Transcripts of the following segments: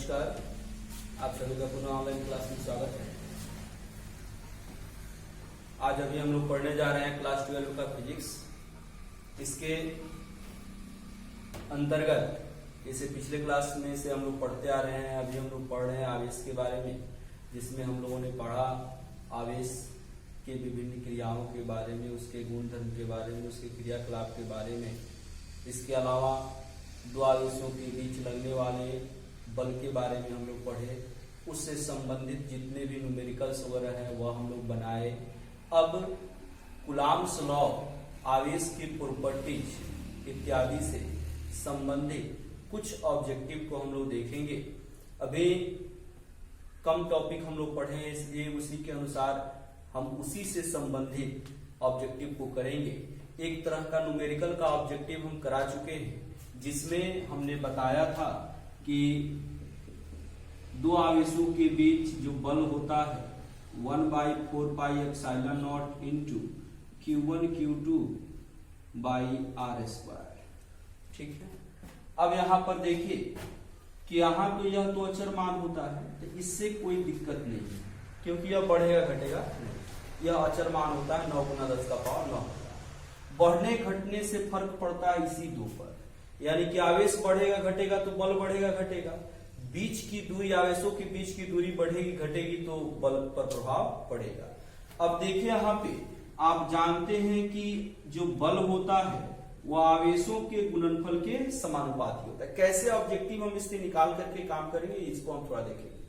नमस्कार, आप सभी का पुनः ऑनलाइन क्लास में स्वागत है। आज अभी हम लोग पढ़ने जा रहे हैं क्लास 12 का फिजिक्स। इसके अंतर्गत जैसे पिछले क्लास में से हम लोग पढ़ते आ रहे हैं, अभी हम लोग पढ़ रहे हैं आवेश के बारे में, जिसमें हम लोगों ने पढ़ा आवेश के विभिन्न क्रियाओं के बारे में, उसके गुणधर्म के बारे में, उसके क्रियाकलाप के बारे में। इसके अलावा दो आवेशों के बीच लगने वाले बल के बारे में हम लोग पढ़े, उससे संबंधित जितने भी न्यूमेरिकल्स वगैरह हैं वह हम लोग बनाए। अब कूलॉम्स लॉ, आवेश की प्रॉपर्टीज इत्यादि से संबंधित कुछ ऑब्जेक्टिव को हम लोग देखेंगे। अभी कम टॉपिक हम लोग पढ़े हैं, इसलिए उसी के अनुसार हम उसी से संबंधित ऑब्जेक्टिव को करेंगे। एक तरह का न्यूमेरिकल का ऑब्जेक्टिव हम करा चुके हैं, जिसमें हमने बताया था कि दो आवेशों के बीच जो बल होता है 1/4πε0 इंटू Q1 Q2 r²। ठीक है। अब यहाँ पर देखिए कि यहाँ तो यह तो अचर मान होता है, तो इससे कोई दिक्कत नहीं है, क्योंकि यह बढ़ेगा घटेगा, यह अचर मान होता है 9 × 10⁹ बढ़ने घटने से फर्क पड़ता है इसी दो पर, यानी कि आवेश बढ़ेगा घटेगा तो बल बढ़ेगा घटेगा, बीच की दूरी, आवेशों के बीच की दूरी बढ़ेगी घटेगी तो बल पर प्रभाव पड़ेगा। अब देखिए यहाँ पे आप जानते हैं कि जो बल होता है वह आवेशों के गुणनफल के समानुपाती होता है। कैसे ऑब्जेक्टिव हम इससे निकाल करके काम करेंगे, इसको हम थोड़ा देखेंगे।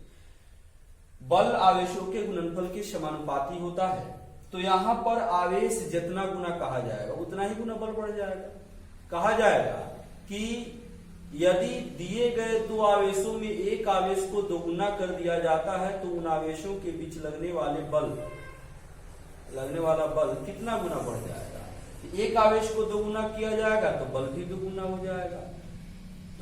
बल आवेशों के गुणनफल के समानुपाती होता है, तो यहाँ पर आवेश जितना गुना कहा जाएगा उतना ही गुना बल बढ़ जाएगा। कहा जाएगा कि यदि दिए गए दो आवेशों में एक आवेश को दोगुना कर दिया जाता है तो उन आवेशों के बीच लगने वाला बल कितना गुना बढ़ जाएगा। एक आवेश को दोगुना किया जाएगा तो बल भी दोगुना हो जाएगा,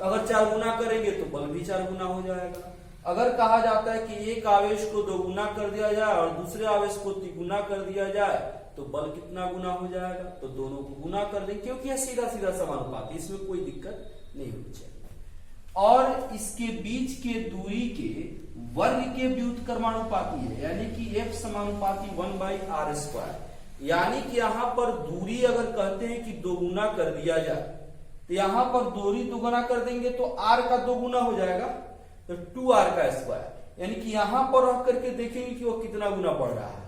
अगर 4 गुना करेंगे तो बल भी 4 गुना हो जाएगा। अगर कहा जाता है कि एक आवेश को दोगुना कर दिया जाए और दूसरे आवेश को तिगुना कर दिया जाए तो बल कितना गुना हो जाएगा, तो दोनों को गुना कर दें, क्योंकि यह सीधा सीधा समानुपाती, इसमें कोई दिक्कत नहीं होनी चाहिए। और इसके बीच के दूरी के वर्ग के व्युत्क्रमानुपाती है, यानी कि F समानुपाती 1/r²। यानी कि यहाँ पर दूरी अगर कहते हैं कि दोगुना कर दिया जाए तो यहाँ पर दूरी दोगुना कर देंगे तो r का दोगुना हो जाएगा, तो 2r²। यानी कि यहाँ पर रख करके देखेंगे कि वो कितना गुना बढ़ रहा है।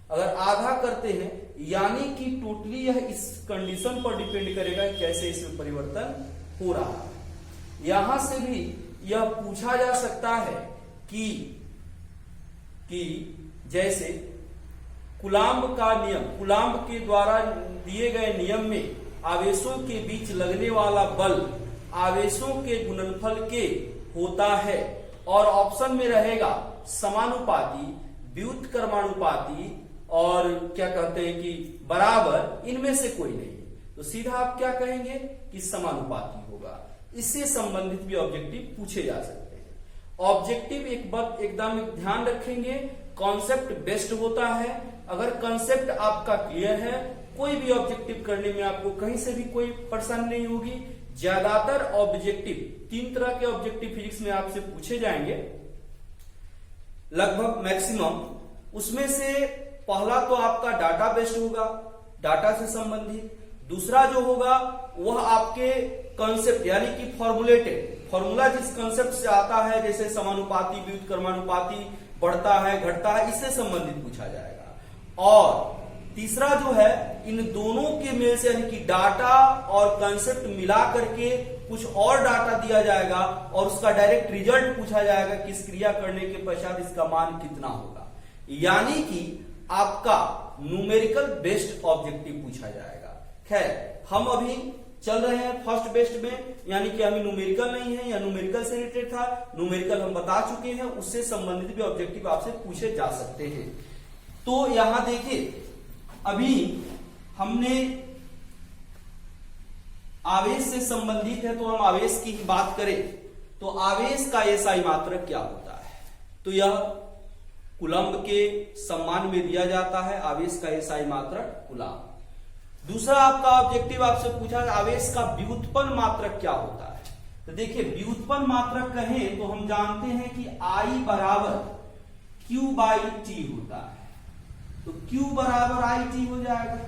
अगर आधा करते हैं यानी कि टोटली यह इस कंडीशन पर डिपेंड करेगा कि कैसे इसमें परिवर्तन हो रहा है। यहां से भी यह पूछा जा सकता है कि जैसे कूलॉम्ब का नियम, कूलॉम्ब के द्वारा दिए गए नियम में आवेशों के बीच लगने वाला बल आवेशों के गुणनफल के होता है, और ऑप्शन में रहेगा समानुपाती, व्युत्क्रमानुपाती और क्या कहते हैं कि बराबर, इनमें से कोई नहीं। तो सीधा आप क्या कहेंगे कि समानुपाती होगा। इससे संबंधित भी ऑब्जेक्टिव पूछे जा सकते हैं। ऑब्जेक्टिव एक बात एकदम ध्यान रखेंगे, कॉन्सेप्ट बेस्ड होता है। अगर कॉन्सेप्ट आपका क्लियर है, कोई भी ऑब्जेक्टिव करने में आपको कहीं से भी कोई परेशानी नहीं होगी। ज्यादातर ऑब्जेक्टिव 3 तरह के ऑब्जेक्टिव फिजिक्स में आपसे पूछे जाएंगे, लगभग मैक्सिमम। उसमें से पहला तो आपका डाटा बेस्ड होगा, डाटा से संबंधित। दूसरा जो होगा वह आपके कॉन्सेप्ट, यानी कि फॉर्मुलेटेड, फॉर्मूला जिस कॉन्सेप्ट से आता है, जैसे समानुपाती, व्युत्क्रमानुपाती, बढ़ता है घटता है, इससे संबंधित पूछा जाएगा। और तीसरा जो है इन दोनों के मेल से, यानी कि डाटा और कॉन्सेप्ट मिला करके कुछ और डाटा दिया जाएगा और उसका डायरेक्ट रिजल्ट पूछा जाएगा कि इस क्रिया करने के पश्चात इसका मान कितना होगा। यानी कि आपका न्यूमेरिकल बेस्ड ऑब्जेक्टिव पूछा जाएगा। खैर, हम अभी चल रहे हैं फर्स्ट बेस्ड में, यानी कि अभी न्यूमेरिकल नहीं है, या न्यूमेरिकल से रिलेटेड था। न्यूमेरिकल हम बता चुके हैं, उससे संबंधित भी ऑब्जेक्टिव आपसे पूछे जा सकते हैं। तो यहां देखिए, अभी हमने आवेश से संबंधित है, तो हम आवेश की बात करें तो आवेश का एसआई मात्रक क्या होता है, तो यह कूलॉम्ब के सम्मान में दिया जाता है। आवेश का एसआई मात्रक कूलॉम्ब। दूसरा आपका ऑब्जेक्टिव आपसे पूछा आवेश का व्युत्पन्न मात्रक क्या होता है, तो देखिए व्युत्पन्न मात्रक कहें तो हम जानते हैं कि I बराबर Q बाई टी होता है, तो Q बराबर आई टी हो जाएगा।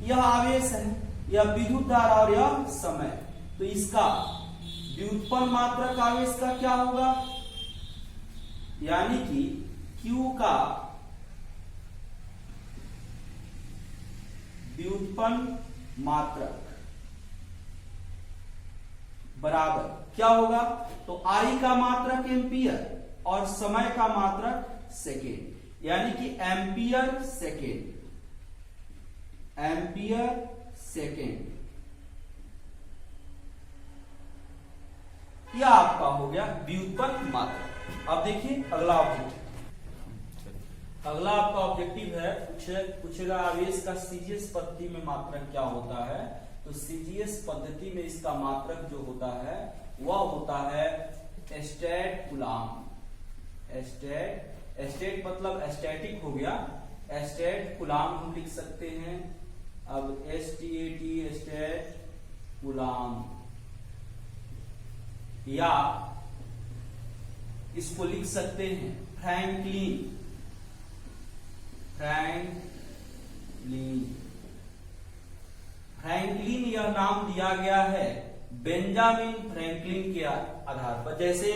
यह आवेश है, यह विद्युत धारा और यह समय, तो इसका व्युत्पन्न मात्रक आवेश का क्या होगा, यानी कि Q का व्युत्पन्न मात्रक बराबर क्या होगा, तो I का मात्रक एम्पियर और समय का मात्रक सेकेंड, यानी कि एम्पियर सेकेंड, एम्पियर सेकेंड। यह आपका हो गया व्युत्पन्न मात्रक। अब देखिए अगला ऑब्जेक्टिव, अगला आपका ऑब्जेक्टिव है, पूछेगा आवेश का सीजीएस पद्धति में मात्रक क्या होता है। तो सीजीएस पद्धति में इसका मात्रक जो होता है वह होता है स्टैट कूलाम। स्टैट मतलब स्टैटिक हो गया, स्टैट कूलाम हम लिख सकते हैं। अब STAT स्टैट कूलाम, या इसको लिख सकते हैं फ्रैंकलिन। फ्रैंकलिन यह नाम दिया गया है बेंजामिन फ्रैंकलिन के आधार पर। जैसे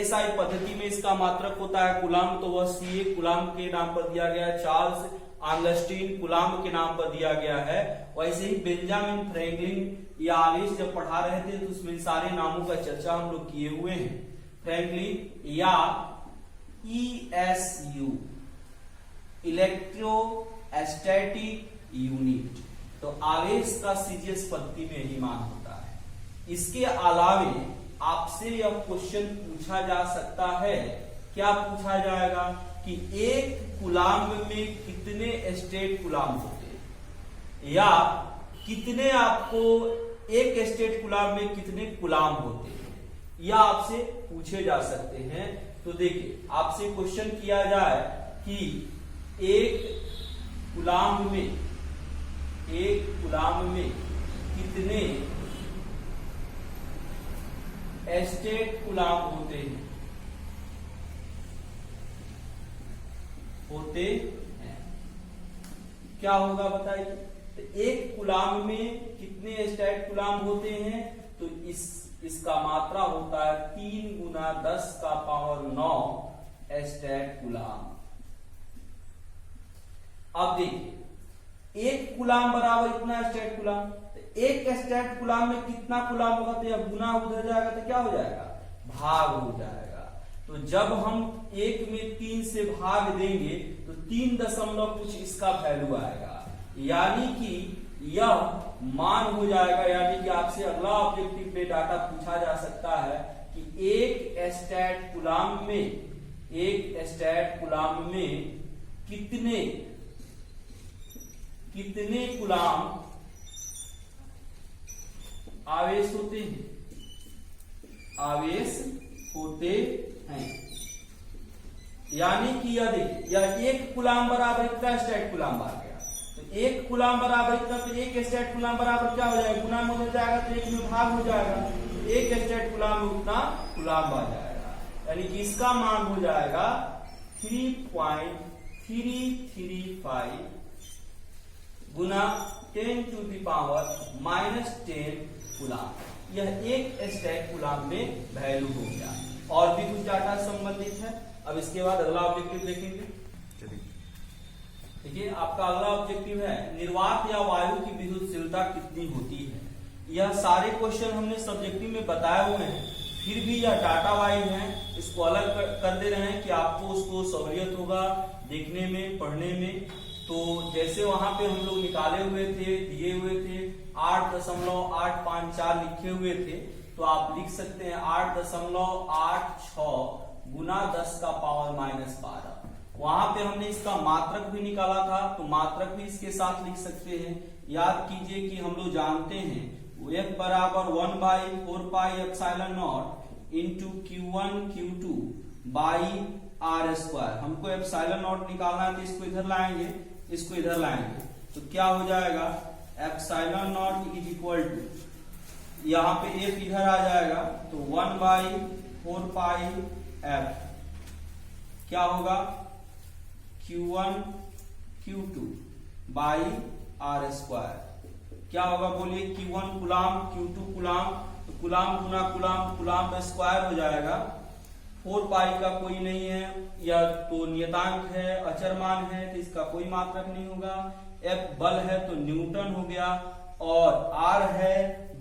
SI पद्धति में इसका मात्रक होता है कूलाम, तो वह CA कूलाम के नाम पर दिया गया है, चार्ल्स आंगस्टीन कूलाम के नाम पर दिया गया है। वैसे ही बेंजामिन फ्रैंकलिन या आवेश जब पढ़ा रहे थे तो उसमें सारे नामों का चर्चा हम लोग किए हुए हैं। फ्रैंकलिन या ESU इलेक्ट्रोस्टैटिक यूनिट, तो आवेश का सीजीएस पद्धति में ही मान होता है। इसके अलावे आपसे यह क्वेश्चन पूछा जा सकता है, क्या पूछा जाएगा कि एक कूलाम में कितने स्टेट कूलाम होते हैं, या कितने आपको एक स्टेट कूलाम में कितने कूलाम होते हैं, यह आपसे पूछे जा सकते हैं। तो देखिए आपसे क्वेश्चन किया जाए कि एक कूलाम में कितने स्टेट कूलाम होते हैं, क्या होगा बताइए। तो एक कूलाम में कितने स्टेट कूलाम होते हैं, तो इसका मात्रा होता है 3 गुना 10 का पावर 9 स्टेट कूलाम। अब देखिए एक कूलाम बराबर इतना स्टेट कूलाम, तो एक स्टेट कूलाम में कितना कूलाम होगा, तो यह गुना उधर जाएगा तो क्या हो जाएगा, भाग हो जाएगा। तो जब हम एक में 3 से भाग देंगे तो 3 दशमलव कुछ इसका वैल्यू आएगा, यानी कि यह मान हो जाएगा। यानी कि आपसे अगला ऑब्जेक्टिव में डाटा पूछा जा सकता है कि एक स्टेट कूलाम में कितने कूलाम आवेश होते हैं, यानी कि यह एक कूलाम बराबर इतना स्टेट कूलाम आ गया, तो एक कूलाम बराबर इतना, तो एक स्टेट कूलाम बराबर क्या हो जाएगा, गुना में हो जाएगा तो एक में भाग हो जाएगा, तो एक स्टेट कूलाम में उतना कूलाम आ जाएगा, यानी कि इसका मान हो जाएगा 3.335 गुना 10 to the power -10 कूलाम। यह एक स्टेट कूलाम में वैल्यू हो गया। और भी कुछ डाटा संबंधित है। अब इसके बाद अगला ऑब्जेक्टिव देखेंगे। देखिए आपका अगला ऑब्जेक्टिव है निर्वात या वायु की विद्युतशीलता कितनी होती है। यह सारे क्वेश्चन हमने सब्जेक्टिव में बताए हुए हैं, फिर भी यह डाटा वाइज है, इसको अलग कर दे रहे हैं कि आपको उसको सहूलियत होगा देखने में, पढ़ने में। तो जैसे वहां पे हम लोग निकाले हुए थे, दिए हुए थे 8.854 लिखे हुए थे, तो आप लिख सकते हैं 8.86 गुना 10 का पावर -12। वहां पे हमने इसका मात्रक भी निकाला था, तो मात्रक भी इसके साथ लिख सकते हैं। याद कीजिए कि हम लोग जानते हैं F बराबर 1/4πε0 into Q1 Q2 by R²। हमको ε0 निकालना है, तो इसको इधर लाएंगे, इसको इधर लाएंगे, तो क्या हो जाएगा ε0 इज इक्वल टू यहाँ पे एफ इधर आ जाएगा तो 1/4πf क्या होगा Q1 Q2 by are square. क्या होगा बोलिए, Q1 कुलाम Q2 कुलाम, तो कुलाम गुना कुलाम, कुलाम स्क्वायर हो जाएगा। 4 पाई का कोई नहीं है, या तो नियतांक है, अचर मान है, तो इसका कोई मात्रक नहीं होगा। F बल है तो न्यूटन हो गया, और R है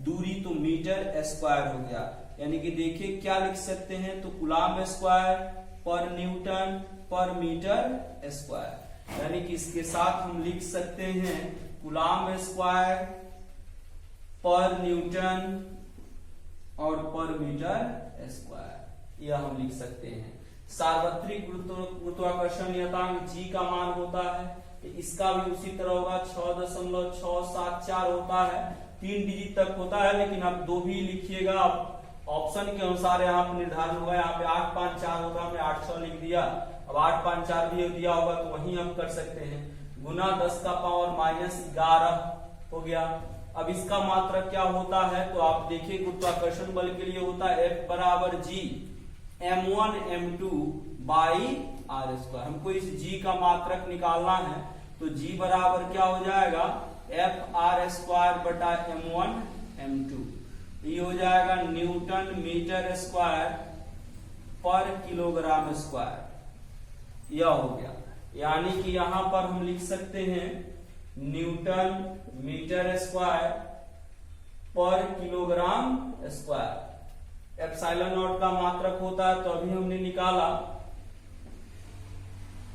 दूरी तो मीटर स्क्वायर हो गया। यानी कि देखिए क्या लिख सकते हैं, तो कुलाम स्क्वायर पर न्यूटन पर मीटर स्क्वायर, यानी कि इसके साथ हम लिख सकते हैं कुलाम स्क्वायर पर न्यूटन और पर मीटर स्क्वायर, यह हम लिख सकते हैं। सार्वत्रिक गुरुत्वाकर्षण नियतांक G का मान होता है, तो इसका भी उसी तरह होगा 6.674 होता है, 3 डिजिट तक होता है, लेकिन आप 2 भी लिखिएगा, आप ऑप्शन के अनुसार यहाँ पे निर्धारण होगा। यहाँ पे 854 होगा, हमने 800 लिख दिया, अब 854 भी दिया होगा तो वही हम कर सकते हैं, गुना 10⁻⁻11 हो गया। अब इसका मात्रक क्या होता है, तो आप देखिए गुरुत्वाकर्षण बल के लिए होता है F बराबर G m1 m2 by are square. हमको इस G का मात्रक निकालना है, तो G बराबर क्या हो जाएगा F आर स्क्वायर बटा m1 m2, ये हो जाएगा न्यूटन मीटर स्क्वायर पर किलोग्राम स्क्वायर, यह हो गया। यानी कि यहां पर हम लिख सकते हैं न्यूटन मीटर स्क्वायर पर किलोग्राम स्क्वायर। एप्सिलॉन नॉट का मात्रक होता है, तो अभी हमने निकाला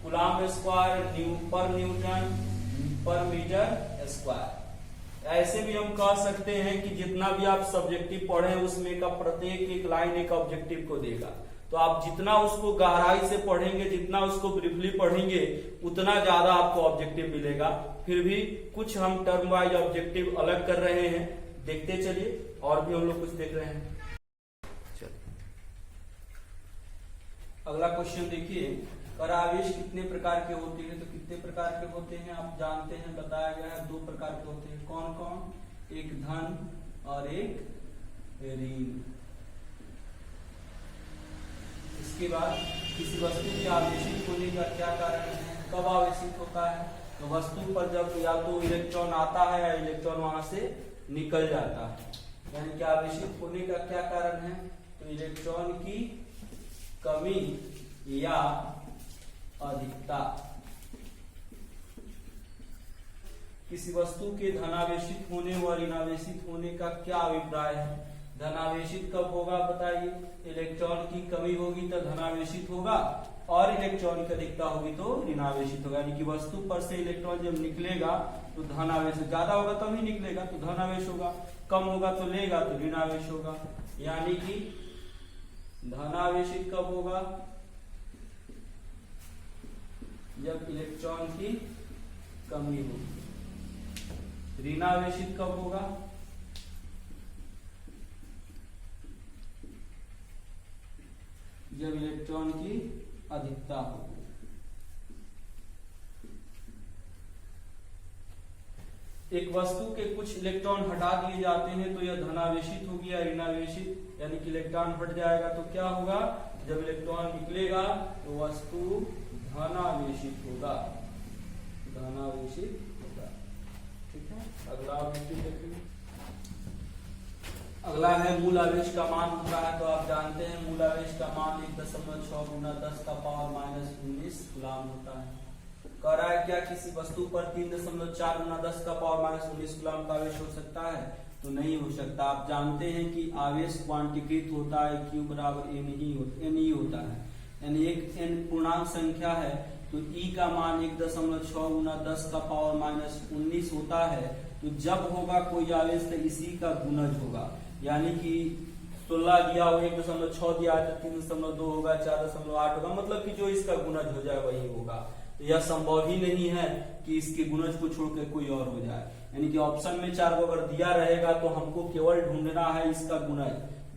कुलाम स्क्वायर पर न्यूटन पर मीटर स्क्वायर। ऐसे भी हम कह सकते हैं कि जितना भी आप सब्जेक्टिव पढ़े उसमें का प्रत्येक एक लाइन एक ऑब्जेक्टिव को देगा, तो आप जितना उसको गहराई से पढ़ेंगे, जितना उसको ब्रीफली पढ़ेंगे, उतना ज्यादा आपको ऑब्जेक्टिव मिलेगा। फिर भी कुछ हम टर्म वाइज ऑब्जेक्टिव अलग कर रहे हैं, देखते चलिए, और भी हम लोग कुछ देख रहे हैं। अगला क्वेश्चन देखिए, करावेश कितने प्रकार के होते हैं, तो कितने प्रकार के होते हैं आप जानते हैं, बताया गया है 2 प्रकार के होते हैं। कौन कौन, एक धन और एक ऋण। इसके बाद किसी वस्तु के आवेशित होने का क्या कारण है, कब आवेशित होता है, तो वस्तु पर जब या तो इलेक्ट्रॉन आता है या इलेक्ट्रॉन वहां से निकल जाता है। यानी कि आवेशित होने का क्या कारण है, तो इलेक्ट्रॉन की कमी या अधिकता। किसी वस्तु के धनावेशित होने व ऋणावेशित होने का क्या अभिप्राय है। धनावेशित कब होगा बताइए, इलेक्ट्रॉन की कमी होगी तो धनावेशित होगा, और इलेक्ट्रॉन की अधिकता होगी तो ऋणावेशित होगा। यानी कि वस्तु पर से इलेक्ट्रॉन जब निकलेगा तो धनावेश ज्यादा होगा तब ही निकलेगा, तो धनावेश होगा, कम होगा तो लेगा तो ऋणावेश होगा। यानी कि धनावेशित कब होगा, जब इलेक्ट्रॉन की कमी होगी। ऋणावेशित कब होगा, जब इलेक्ट्रॉन की अधिकता होगी। एक वस्तु के कुछ इलेक्ट्रॉन हटा दिए जाते हैं तो यह धनावेशित होगी या ऋणावेशित, यानी कि इलेक्ट्रॉन हट जाएगा तो क्या होगा, जब इलेक्ट्रॉन निकलेगा तो वस्तु धनावेशित होगा, धनावेशित होगा। ठीक है, अगला ऑब्जेक्टिव देखेंगे। अगला है मूल आवेश का मान होता है, तो आप जानते हैं मूल आवेश का मान 1.6 गुना 10⁻⁻19 गुलाम होता है। कह रहा है क्या किसी वस्तु पर 3.4 गुना 10⁻⁻19 गुलाम का आवेश हो सकता है, तो नहीं हो सकता। आप जानते हैं कि आवेश क्वांटीकृत होता है, Q बराबर n ही होता है, यानी एक n पूर्णांक संख्या है तो E का मान 1.6 गुना 10⁻⁻19 होता है। तो जब होगा कोई आवेश तो इसी का गुणज होगा, यानी कि 16 दिया हो 1.6 दिया तो 3.2 होगा, 4.8 होगा, मतलब कि जो इसका गुणज हो जाए वही होगा। तो यह संभव ही नहीं है कि इसके गुणज को छोड़कर कोई और हो जाए। यानी कि ऑप्शन में 4 को अगर दिया रहेगा तो हमको केवल ढूंढना है इसका गुणज,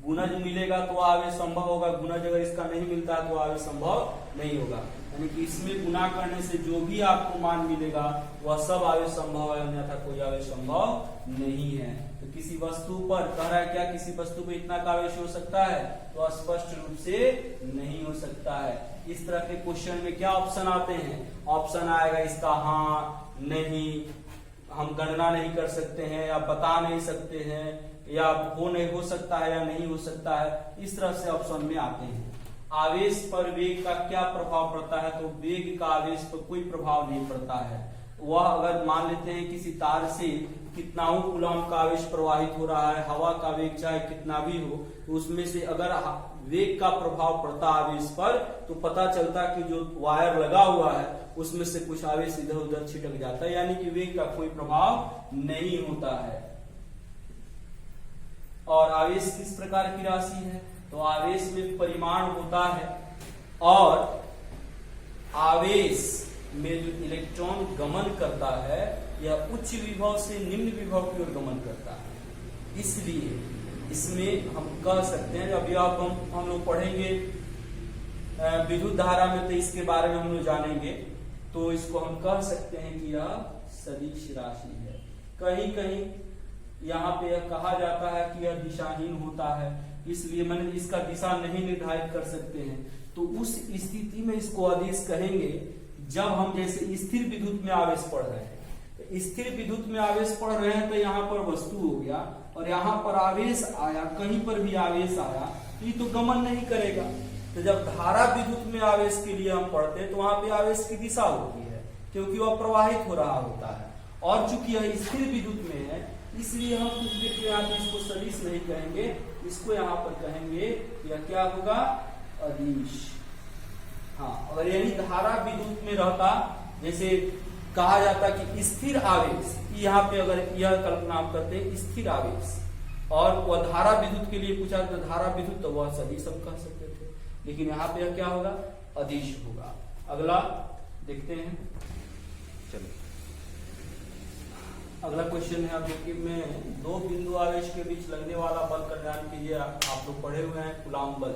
गुणज मिलेगा तो आवेश संभव होगा, गुणज अगर इसका नहीं मिलता है तो आवेश संभव नहीं होगा। यानी कि इसमें गुना करने से जो भी आपको मान मिलेगा वह सब आवेश संभव है, अन्यथा कोई आवेश संभव नहीं है। तो किसी वस्तु पर कह रहा है क्या किसी वस्तु पर इतना का आवेश हो सकता है, तो स्पष्ट रूप से नहीं हो सकता है। इस तरह के क्वेश्चन में क्या ऑप्शन आते हैं, ऑप्शन आएगा इसका हाँ, नहीं, हम गणना नहीं कर सकते हैं, या बता नहीं सकते हैं, या हो सकता है या नहीं हो सकता है, इस तरह से ऑप्शन में आते हैं। आवेश पर वेग का क्या प्रभाव पड़ता है, तो वेग का आवेश पर कोई प्रभाव नहीं पड़ता है। वह अगर मान लेते हैं किसी तार से कितना कूलम का आवेश प्रवाहित हो रहा है, हवा का वेग चाहे कितना भी हो, तो उसमें से अगर वेग का प्रभाव पड़ता आवेश पर तो पता चलता कि जो वायर लगा हुआ है उसमें से कुछ आवेश इधर उधर छिटक जाता है, यानी कि वेग का कोई प्रभाव नहीं होता है। और आवेश किस प्रकार की राशि है, तो आवेश में परिमाण होता है और आवेश में जो इलेक्ट्रॉन गमन करता है यह उच्च विभव से निम्न विभव की ओर गमन करता है। इसलिए इसमें हम कह सकते हैं, अभी आप हम लोग पढ़ेंगे विद्युत धारा में तो इसके बारे में हम लोग जानेंगे, तो इसको हम कह सकते हैं कि यह सदिश राशि है। कहीं कहीं यहाँ पे यह कहा जाता है कि यह दिशाहीन होता है, इसलिए मैंने इसका दिशा नहीं निर्धारित कर सकते हैं। तो उस स्थिति में इसको अदिश कहेंगे जब हम जैसे स्थिर विद्युत में आवेश पढ़ रहे हैं। तो स्थिर विद्युत में आवेश पढ़ रहे हैं तो यहाँ पर वस्तु हो गया और यहाँ पर आवेश आया, कहीं पर भी आवेश आया तो ये तो गमन नहीं करेगा। तो जब धारा विद्युत में आवेश के लिए हम पढ़ते हैं तो वहां पे आवेश की दिशा होती है, क्योंकि वह प्रवाहित हो रहा होता है। और चूंकि यह स्थिर विद्युत में है इसलिए हम कुछ देर यहाँ पे इसको सदिश नहीं कहेंगे, इसको यहाँ पर कहेंगे यह क्या होगा, अदिश। हाँ, अगर यही धारा विद्युत में रहता, जैसे कहा जाता कि स्थिर आवेश, यहाँ पे अगर यह कल्पना आप करते हैं स्थिर आवेश और वह धारा विद्युत के लिए पूछा तो धारा विद्युत, तो वह सदिश हम कह सकते थे, लेकिन यहाँ पे क्या होगा, अदिश होगा। अगला देखते हैं, चलो अगला क्वेश्चन है। आप देखिए, में दो बिंदु आवेश के बीच लगने वाला बल का निर्धारण कीजिए। आप लोग पढ़े हुए हैं कूलॉम बल,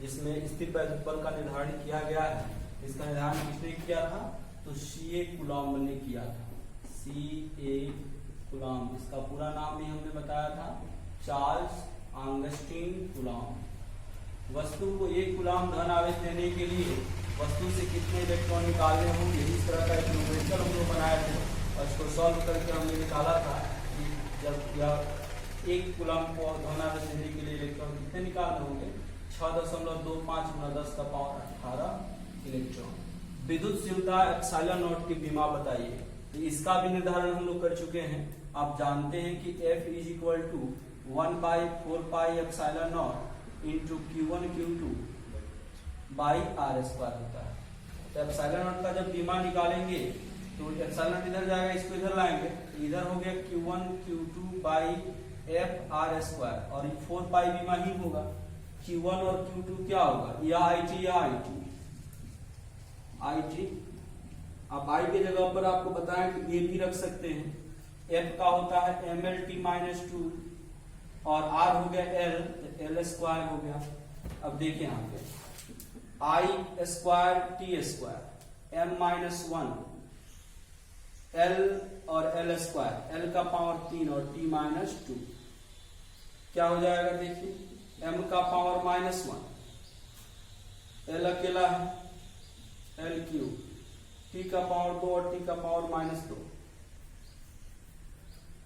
जिसमें स्थिर वैद्युत बल का निर्धारण किया गया है। इसका निर्धारण किसने किया था, तो सीए कूलॉम ने किया था। सीए कूलॉम, इसका पूरा नाम भी हमने बताया था, चार्ल्स ऑगस्टीन कूलॉम। वस्तु को एक कूलॉम धन आवेश देने के लिए वस्तु से कितने इलेक्ट्रॉन निकालने होंगे, इस तरह का एक न्यूमेरिकल हम लोग बनाए थे और इसको सॉल्व करके हमने निकाला था कि जब यह एक कूलॉम को धन आवेश देने के लिए इलेक्ट्रॉन कितने निकालने होंगे, 6.25 × 10⁻18 इलेक्ट्रॉन। विद्युतशीलता एप्सिलॉन नॉट की विमा बताइए, तो इसका भी निर्धारण हम लोग कर चुके हैं। आप जानते हैं कि F = 1/4π epsilon not into Q1 Q2 r² होता है। तो एप्सिलॉन नॉट का जब विमा निकालेंगे तो एप्सिलॉन इधर जाएगा, इसको इधर लाएंगे, तो इधर हो गया Q1 Q2 f r² और 4π विमा ही होगा। Q1 और Q2 क्या होगा, या IT या IT, IT। आप I के जगह पर आपको बताएं कि ये भी रख सकते हैं। F का होता है mLT-2 और R हो गया L, L² हो गया। अब देखिए यहाँ पे I²T² m-1 L और L², L का पावर 3 और T-2 क्या हो जाएगा, देखिए m का पावर -1, L अकेला है, L3, T का पावर 2 और T का पावर -2,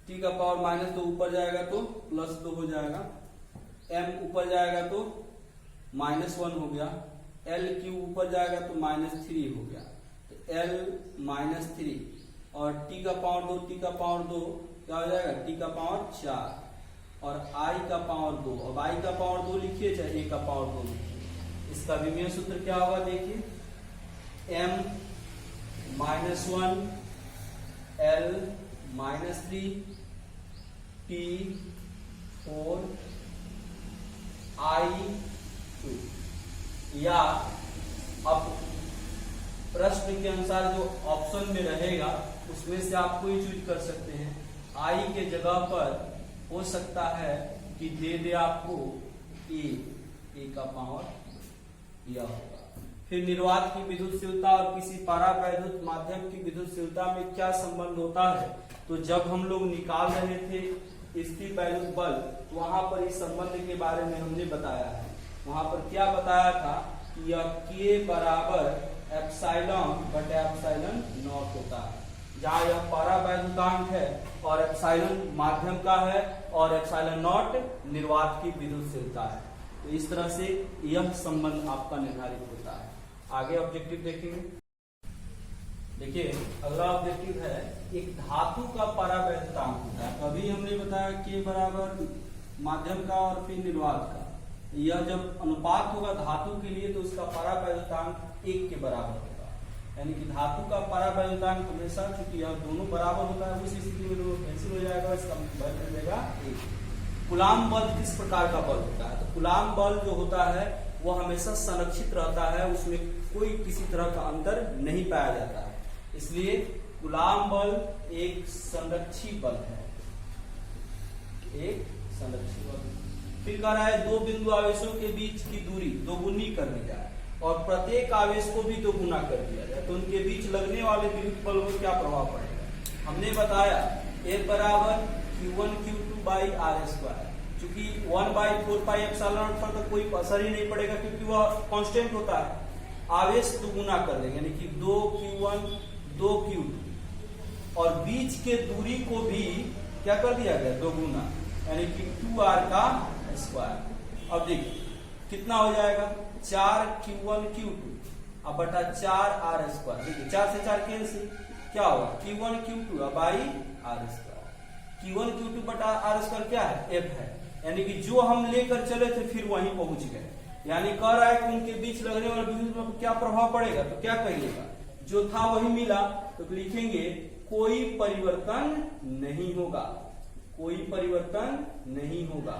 T का पावर -2 ऊपर जाएगा तो +2 हो जाएगा, m ऊपर जाएगा तो -1 हो गया, L3 ऊपर जाएगा तो -3 हो गया, तो L -3 और T का पावर 2, T का पावर 2 क्या हो जाएगा, T का पावर 4 और I का पावर 2। अब I का पावर 2 लिखिए चाहे A का पावर 2 लिखिए, इसका विमीय सूत्र क्या होगा, देखिए m -1 L -3 T 4 I 2। या अब प्रश्न के अनुसार जो ऑप्शन में रहेगा उसमें से आप कोई चूज कर सकते हैं। I के जगह पर हो सकता है कि दे आपको ए का पावर यह होगा। फिर निर्वात की विद्युतशीलता और किसी परावैद्युत माध्यम की विद्युतशीलता में क्या संबंध होता है, तो जब हम लोग निकाल रहे थे स्थिर वैद्युत बल, वहां पर इस संबंध के बारे में हमने बताया है। वहां पर क्या बताया था कि यह K बराबर एप्सिलॉन बटे एप्सिलॉन नॉट होता है, जहां यह परावैद्युतांक है और एप्सिलॉन माध्यम का है और एप्सिलॉन नॉट निर्वात की विद्युतशीलता है। तो इस तरह से यह संबंध आपका निर्धारित होता है। आगे ऑब्जेक्टिव देखेंगे। देखिए अगला ऑब्जेक्टिव है एक धातु का परावैद्युतांक होता है। अभी हमने बताया K बराबर माध्यम का और फिर निर्वात का। यह जब अनुपात होगा धातु के लिए तो उसका परावैद्युतांक 1 के बराबर होगा, यानी कि धातु का परावैद्युतांक हमेशा, चूंकि यह दोनों बराबर होता है, उस स्थिति में दोनों कैंसिल हो जाएगा, इसका वैल्यू मिलेगा 1। कूलाम बल किस प्रकार का बल होता है, तो कूलाम बल जो होता है वह हमेशा संरक्षित रहता है, उसमें कोई किसी तरह का अंतर नहीं पाया जाता है, इसलिए कूलाम बल एक संरक्षी बल है, एक संरक्षी बल। फिर कह रहा है दो बिंदु आवेशों के बीच की दूरी दोगुनी कर दी जाए और प्रत्येक आवेश को भी दोगुना कर दिया जाए, तो उनके बीच लगने वाले विद्युत बल को क्या प्रभाव पड़ेगा। हमने बताया F बराबर Q1 Q2 by are square, चूंकि 1/4 पाई एप्सिलॉन पर तो कोई असर ही नहीं पड़ेगा क्योंकि वह कांस्टेंट होता है। आवेश दोगुना कर देंगे यानी कि 2Q1 2Q2 और बीच के दूरी को भी क्या कर दिया गया दोगुना, यानी कि 2r का स्क्वायर। अब देखिए कितना हो जाएगा 4Q1 Q2 अब बटा 4r स्क्वायर। देखिए 4 से 4 कैंसिल, क्या होगा Q1 Q2 अब by are square. Q1 Q2 बटा आर स्क्वायर क्या है, F है, यानी कि जो हम लेकर चले थे फिर वहीं पहुंच गए। यानी कह रहा है कि उनके बीच लगने वाले विद्युत बल पर क्या प्रभाव पड़ेगा, तो क्या कहिएगा, जो था वही मिला, तो लिखेंगे कोई परिवर्तन नहीं होगा, कोई परिवर्तन नहीं होगा,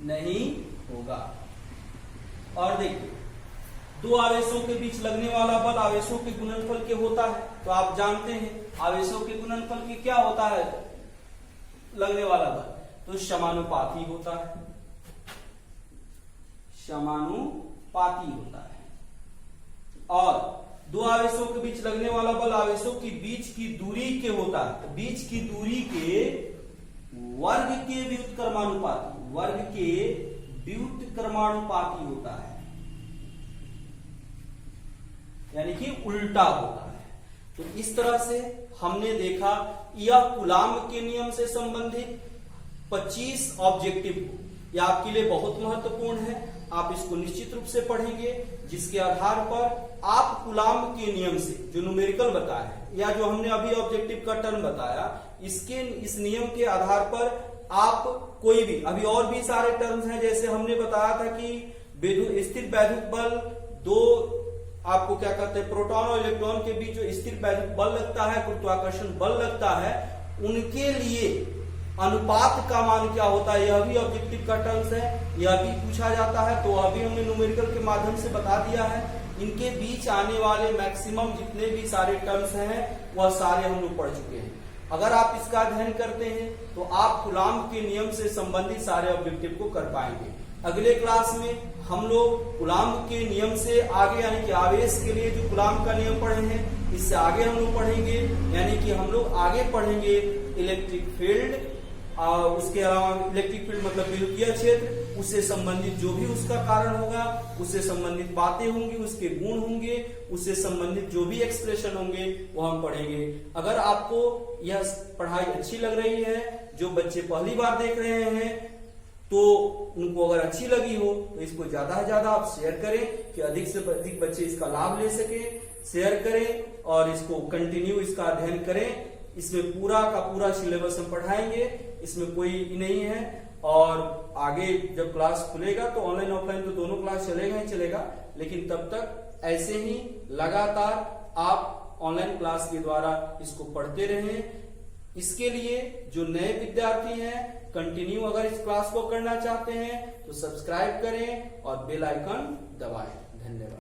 नहीं होगा। और देखिए दो आवेशों के बीच लगने वाला बल आवेशों के गुणनफल के होता है, तो आप जानते हैं आवेशों के गुणनफल के क्या होता है लगने वाला बल, तो समानुपाती होता है, समानुपाती होता है। और दो आवेशों के बीच लगने वाला बल आवेशों की बीच की दूरी के होता है, तो बीच की दूरी के वर्ग के व्युत्क्रमानुपाती, वर्ग के व्युत्क्रमानुपाती होता है, यानी कि उल्टा होता है। तो इस तरह से हमने देखा यह कूलाम के नियम से संबंधित 25 ऑब्जेक्टिव, यह आपके लिए बहुत महत्वपूर्ण है। आप इसको निश्चित रूप से पढ़ेंगे, जिसके आधार पर आप कूलाम के नियम से जो न्यूमेरिकल बताया है या जो हमने अभी ऑब्जेक्टिव का टर्म बताया, इस नियम के आधार पर आप कोई भी, अभी और भी सारे टर्म्स हैं, जैसे हमने बताया था कि स्थिर वैद्युत बल, दो आपको क्या कहते हैं प्रोटॉन और इलेक्ट्रॉन के बीच जो स्थिर वैद्युत बल लगता है, गुरुत्वाकर्षण बल लगता है, उनके लिए अनुपात का मान क्या होता है, यह भी ऑब्जेक्टिव का टर्म्स है, यह भी पूछा जाता है, तो अभी हमने न्यूमेरिकल के माध्यम से बता दिया है। इनके बीच आने वाले मैक्सिमम जितने भी सारे टर्म्स हैं वह सारे हम लोग पढ़ चुके हैं। अगर आप इसका अध्ययन करते हैं तो आप कूलाम के नियम से संबंधित सारे ऑब्जेक्टिव को कर पाएंगे। अगले क्लास में हम लोग कूलाम के नियम से आगे, यानी कि आवेश के लिए जो कूलाम का नियम पढ़े हैं, इससे आगे हम लोग पढ़ेंगे, यानी कि हम लोग आगे पढ़ेंगे इलेक्ट्रिक फील्ड, उसके अलावा इलेक्ट्रिक फील्ड मतलब विद्युतीय क्षेत्र, उससे संबंधित जो भी उसका कारण होगा, उससे संबंधित बातें होंगी, उसके गुण होंगे, उससे संबंधित जो भी एक्सप्रेशन होंगे वो हम पढ़ेंगे। अगर आपको यह पढ़ाई अच्छी लग रही है, जो बच्चे पहली बार देख रहे हैं, तो उनको अगर अच्छी लगी हो तो इसको ज्यादा से ज्यादा आप शेयर करें कि अधिक से अधिक बच्चे इसका लाभ ले सके। शेयर करें और इसको कंटिन्यू इसका अध्ययन करें। इसमें पूरा का पूरा सिलेबस हम पढ़ाएंगे, इसमें कोई नहीं है। और आगे जब क्लास खुलेगा तो ऑनलाइन ऑफलाइन तो दोनों क्लास चलेगा ही चलेगा, लेकिन तब तक ऐसे ही लगातार आप ऑनलाइन क्लास के द्वारा इसको पढ़ते रहें। इसके लिए जो नए विद्यार्थी हैं, कंटिन्यू अगर इस क्लास को करना चाहते हैं तो सब्सक्राइब करें और बेल आइकन दबाएं। धन्यवाद।